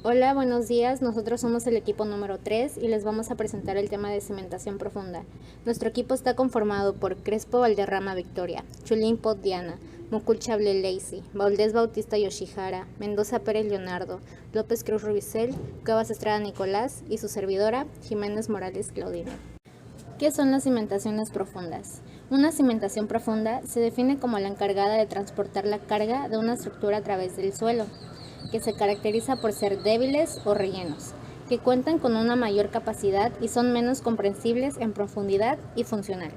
Hola, buenos días. Nosotros somos el equipo número 3 y les vamos a presentar el tema de cimentación profunda. Nuestro equipo está conformado por Crespo Valderrama Victoria, Chulín Pot Diana, Mukul Chable Lacey, Valdés Bautista Yoshihara, Mendoza Pérez Leonardo, López Cruz Rubicel, Cuevas Estrada Nicolás y su servidora Jiménez Morales Claudina. ¿Qué son las cimentaciones profundas? Una cimentación profunda se define como la encargada de transportar la carga de una estructura a través del suelo, que se caracteriza por ser débiles o rellenos, que cuentan con una mayor capacidad y son menos comprensibles en profundidad y funcional.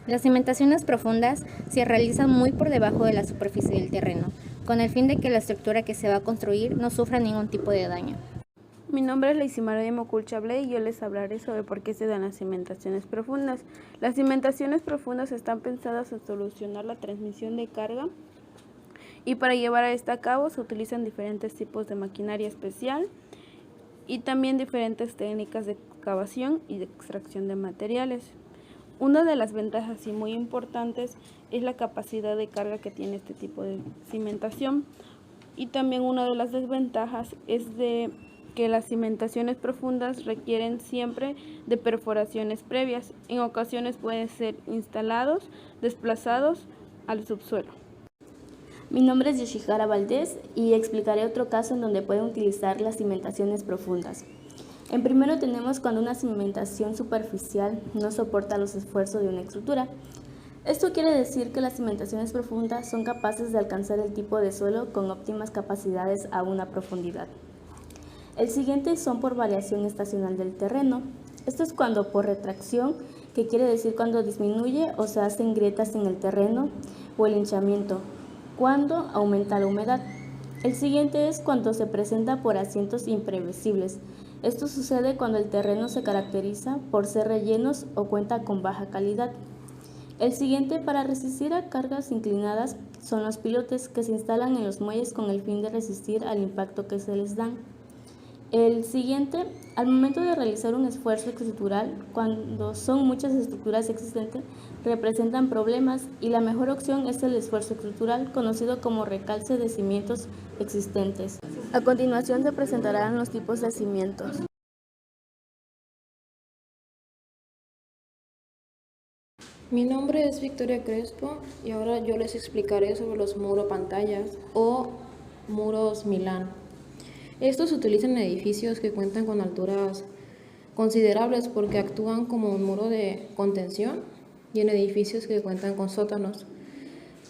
Las cimentaciones profundas se realizan muy por debajo de la superficie del terreno, con el fin de que la estructura que se va a construir no sufra ningún tipo de daño. Mi nombre es Leisimara de Mocul Chablé y yo les hablaré sobre por qué se dan las cimentaciones profundas. Las cimentaciones profundas están pensadas en solucionar la transmisión de carga y para llevar a esta a cabo se utilizan diferentes tipos de maquinaria especial y también diferentes técnicas de excavación y de extracción de materiales. Una de las ventajas y muy importantes es la capacidad de carga que tiene este tipo de cimentación, y también una de las desventajas es de que las cimentaciones profundas requieren siempre de perforaciones previas. En ocasiones pueden ser instalados, desplazados al subsuelo. Mi nombre es Yoshihara Valdés y explicaré otro caso en donde pueden utilizar las cimentaciones profundas. En primero tenemos cuando una cimentación superficial no soporta los esfuerzos de una estructura. Esto quiere decir que las cimentaciones profundas son capaces de alcanzar el tipo de suelo con óptimas capacidades a una profundidad. El siguiente son por variación estacional del terreno. Esto es cuando por retracción, que quiere decir cuando disminuye o se hacen grietas en el terreno, o el hinchamiento, cuando aumenta la humedad. El siguiente es cuando se presenta por asientos imprevisibles. Esto sucede cuando el terreno se caracteriza por ser rellenos o cuenta con baja calidad. El siguiente para resistir a cargas inclinadas son los pilotes que se instalan en los muelles con el fin de resistir al impacto que se les dan. El siguiente, al momento de realizar un esfuerzo estructural, cuando son muchas estructuras existentes, representan problemas y la mejor opción es el esfuerzo estructural, conocido como recalce de cimientos existentes. A continuación se presentarán los tipos de cimientos. Mi nombre es Victoria Crespo y ahora yo les explicaré sobre los muropantallas o muros Milán. Estos se utilizan en edificios que cuentan con alturas considerables porque actúan como un muro de contención, y en edificios que cuentan con sótanos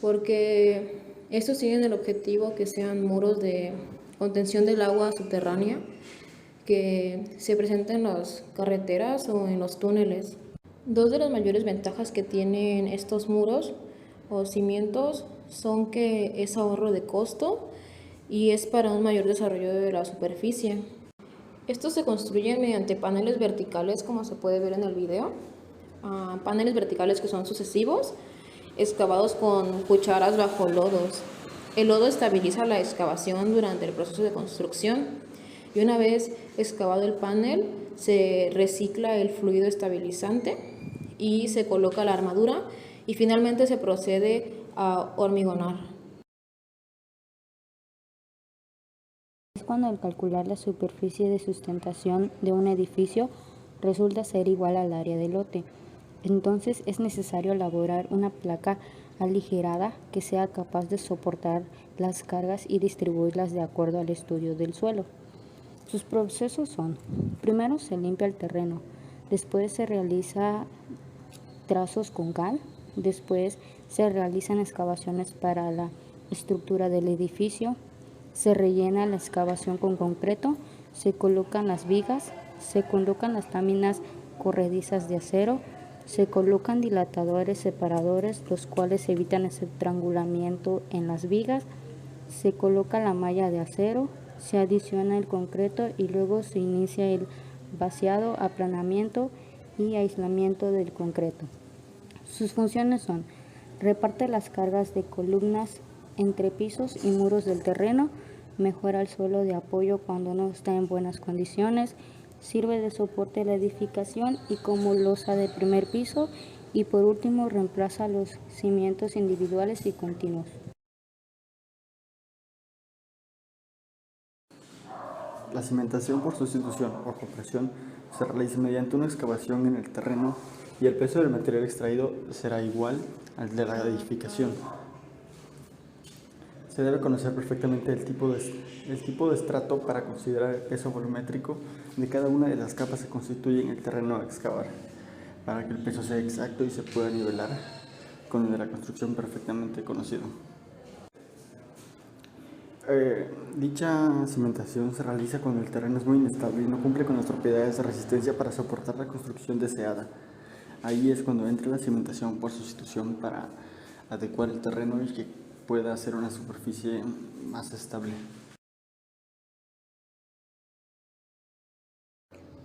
porque estos tienen el objetivo que sean muros de contención del agua subterránea que se presenta en las carreteras o en los túneles. Dos de las mayores ventajas que tienen estos muros o cimientos son que es ahorro de costo y es para un mayor desarrollo de la superficie. Estos se construyen mediante paneles verticales, como se puede ver en el video. Paneles verticales que son sucesivos, excavados con cucharas bajo lodos. El lodo estabiliza la excavación durante el proceso de construcción y una vez excavado el panel se recicla el fluido estabilizante y se coloca la armadura y finalmente se procede a hormigonar. Es cuando al calcular la superficie de sustentación de un edificio resulta ser igual al área del lote. Entonces es necesario elaborar una placa aligerada que sea capaz de soportar las cargas y distribuirlas de acuerdo al estudio del suelo. Sus procesos son: primero se limpia el terreno, después se realiza trazos con cal, después se realizan excavaciones para la estructura del edificio, se rellena la excavación con concreto, se colocan las vigas, se colocan las láminas corredizas de acero, se colocan dilatadores separadores, los cuales evitan ese estrangulamiento en las vigas, se coloca la malla de acero, se adiciona el concreto y luego se inicia el vaciado, aplanamiento y aislamiento del concreto. Sus funciones son: reparte las cargas de columnas entre pisos y muros del terreno, mejora el suelo de apoyo cuando no está en buenas condiciones, sirve de soporte a la edificación y como losa de primer piso, y por último reemplaza los cimientos individuales y continuos. La cimentación por sustitución o compresión se realiza mediante una excavación en el terreno y el peso del material extraído será igual al de la edificación. Se debe conocer perfectamente el tipo de estrato para considerar el peso volumétrico de cada una de las capas que constituyen el terreno a excavar, para que el peso sea exacto y se pueda nivelar con el de la construcción perfectamente conocido. Dicha cimentación se realiza cuando el terreno es muy inestable y no cumple con las propiedades de resistencia para soportar la construcción deseada. Ahí es cuando entra la cimentación por sustitución para adecuar el terreno y que pueda hacer una superficie más estable.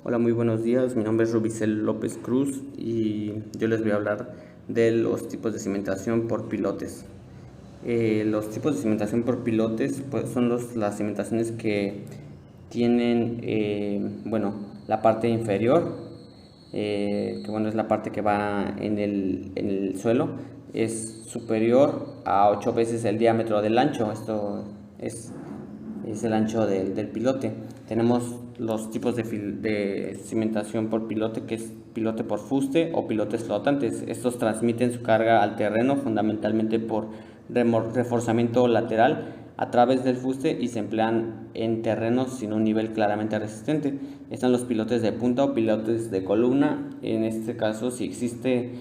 Hola, muy buenos días. Mi nombre es Rubicel López Cruz y yo les voy a hablar de los tipos de cimentación por pilotes. Los tipos de cimentación por pilotes pues, son las cimentaciones que tienen la parte inferior, que es la parte que va en el suelo, es superior a 8 veces el diámetro del ancho. Esto es el ancho del pilote. Tenemos los tipos de cimentación por pilote, que es pilote por fuste o pilotes flotantes. Estos transmiten su carga al terreno fundamentalmente por reforzamiento lateral a través del fuste y se emplean en terrenos sin un nivel claramente resistente. Están los pilotes de punta o pilotes de columna. En este caso, si existe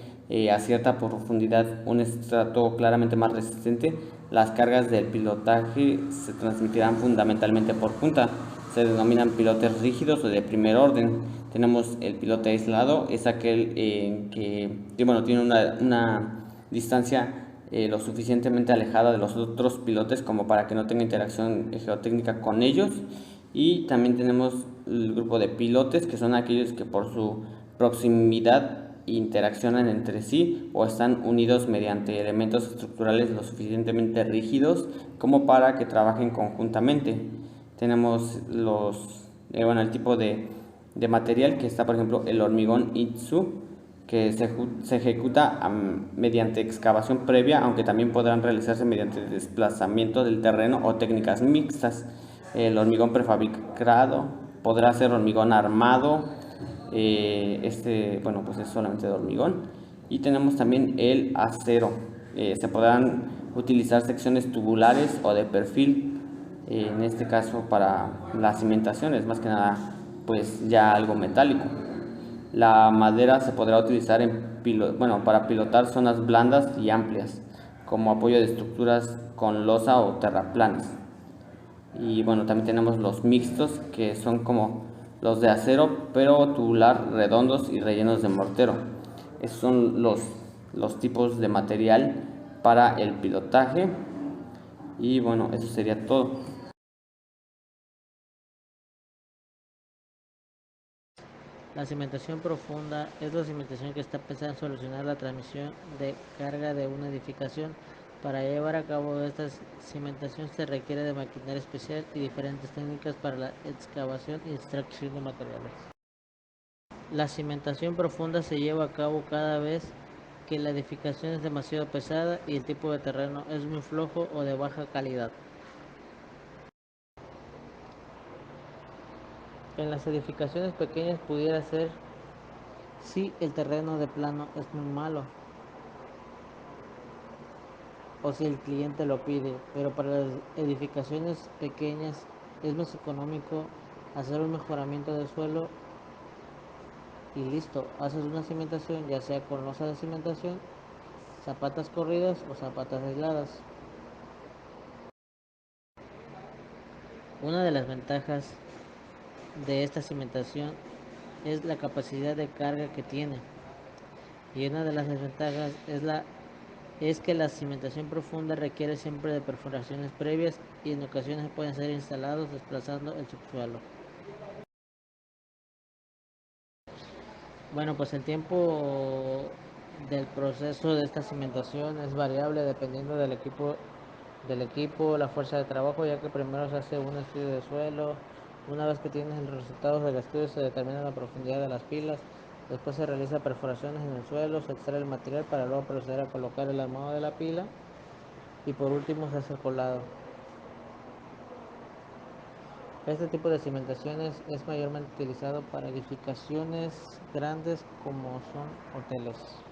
a cierta profundidad un estrato claramente más resistente, las cargas del pilotaje se transmitirán fundamentalmente por punta. Se denominan pilotes rígidos o de primer orden. Tenemos el pilote aislado, es aquel que tiene una distancia lo suficientemente alejada de los otros pilotes como para que no tenga interacción geotécnica con ellos. Y también tenemos el grupo de pilotes, que son aquellos que por su proximidad interaccionan entre sí o están unidos mediante elementos estructurales lo suficientemente rígidos como para que trabajen conjuntamente. Tenemos el tipo de material que está, por ejemplo, el hormigón Itsu, que se ejecuta mediante excavación previa, aunque también podrán realizarse mediante desplazamiento del terreno o técnicas mixtas. El hormigón prefabricado podrá ser hormigón armado, es solamente de hormigón. Y tenemos también el acero. Se podrán utilizar secciones tubulares o de perfil, en este caso para la cimentación es más que nada pues ya algo metálico. La madera se podrá utilizar para pilotar zonas blandas y amplias, como apoyo de estructuras con losa o terraplanes. Y también tenemos los mixtos, que son como los de acero, pero tubular, redondos y rellenos de mortero. Esos son los tipos de material para el pilotaje. Y eso sería todo. La cimentación profunda es la cimentación que está pensada en solucionar la transmisión de carga de una edificación. Para llevar a cabo esta cimentación se requiere de maquinaria especial y diferentes técnicas para la excavación y extracción de materiales. La cimentación profunda se lleva a cabo cada vez que la edificación es demasiado pesada y el tipo de terreno es muy flojo o de baja calidad. En las edificaciones pequeñas pudiera ser si el terreno de plano es muy malo o si el cliente lo pide, pero para las edificaciones pequeñas es más económico hacer un mejoramiento del suelo y listo, haces una cimentación ya sea con losa de cimentación, zapatas corridas o zapatas aisladas. Una de las ventajas de esta cimentación es la capacidad de carga que tiene, y una de las desventajas es que la cimentación profunda requiere siempre de perforaciones previas y en ocasiones pueden ser instalados desplazando el subsuelo. Pues el tiempo del proceso de esta cimentación es variable dependiendo del equipo, la fuerza de trabajo, ya que primero se hace un estudio de suelo. Una vez que tienes los resultados del estudio se determina la profundidad de las pilas, después se realiza perforaciones en el suelo, se extrae el material para luego proceder a colocar el armado de la pila y por último se hace el colado. Este tipo de cimentaciones es mayormente utilizado para edificaciones grandes como son hoteles.